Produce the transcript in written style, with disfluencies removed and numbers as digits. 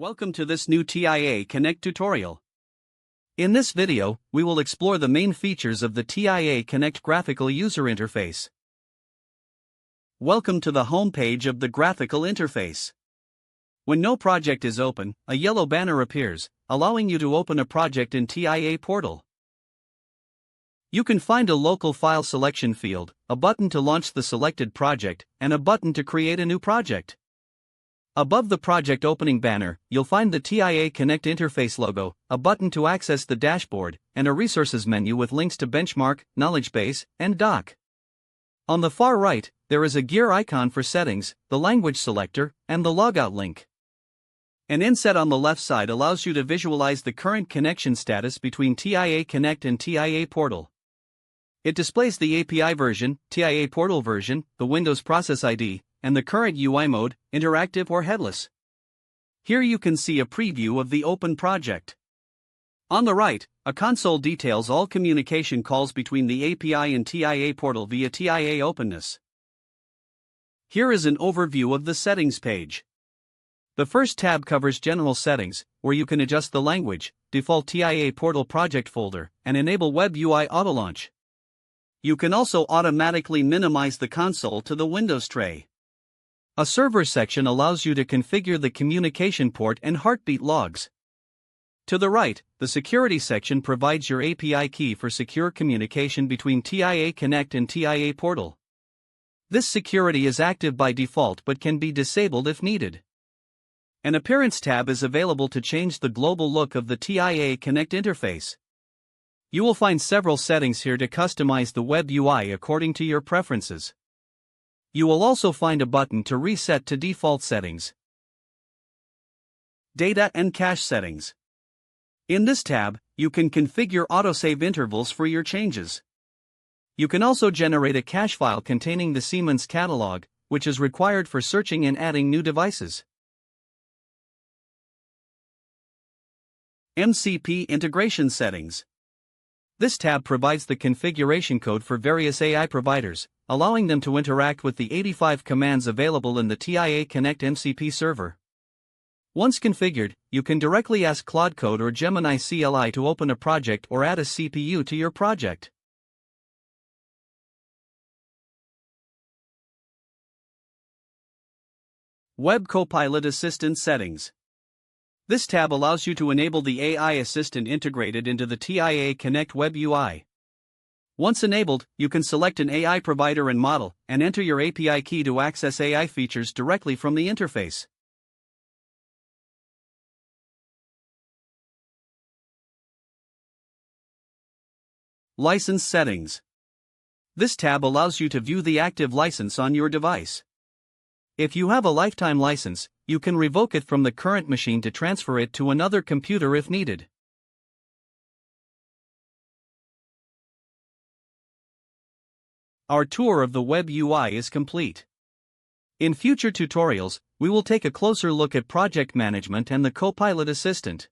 Welcome to this new TIA Connect tutorial. In this video, we will explore the main features of the TIA Connect graphical user interface. Welcome to the home page of the graphical interface. When no project is open, a yellow banner appears, allowing you to open a project in TIA portal. You can find a local file selection field, a button to launch the selected project, and a button to create a new project. Above the project opening banner, you'll find the TIA Connect interface logo, a button to access the dashboard, and a resources menu with links to Benchmark, Knowledge Base, and Doc. On the far right, there is a gear icon for settings, the language selector, and the logout link. An inset on the left side allows you to visualize the current connection status between TIA Connect and TIA Portal. It displays the API version, TIA Portal version, the Windows process ID, and the current UI mode, interactive or headless. Here you can see a preview of the open project. On the right, a console details all communication calls between the API and TIA Portal via TIA openness. Here is an overview of the settings page. The first tab covers general settings, where you can adjust the language, default TIA Portal project folder, and enable Web UI autolaunch. You can also automatically minimize the console to the Windows tray. A server section allows you to configure the communication port and heartbeat logs. To the right, the security section provides your API key for secure communication between TIA Connect and TIA Portal. This security is active by default but can be disabled if needed. An Appearance tab is available to change the global look of the TIA Connect interface. You will find several settings here to customize the web UI according to your preferences. You will also find a button to reset to default settings. Data and cache settings. In this tab, you can configure autosave intervals for your changes. You can also generate a cache file containing the Siemens catalog, which is required for searching and adding new devices. MCP integration settings. This tab provides the configuration code for various AI providers, allowing them to interact with the 85 commands available in the TIA Connect MCP server. Once configured, you can directly ask Claude Code or Gemini CLI to open a project or add a CPU to your project. Web Copilot Assistant settings. This tab allows you to enable the AI assistant integrated into the TIA Connect web UI. Once enabled, you can select an AI provider and model, and enter your API key to access AI features directly from the interface. License settings. This tab allows you to view the active license on your device. If you have a lifetime license, you can revoke it from the current machine to transfer it to another computer if needed. Our tour of the web UI is complete. In future tutorials, we will take a closer look at project management and the Copilot Assistant.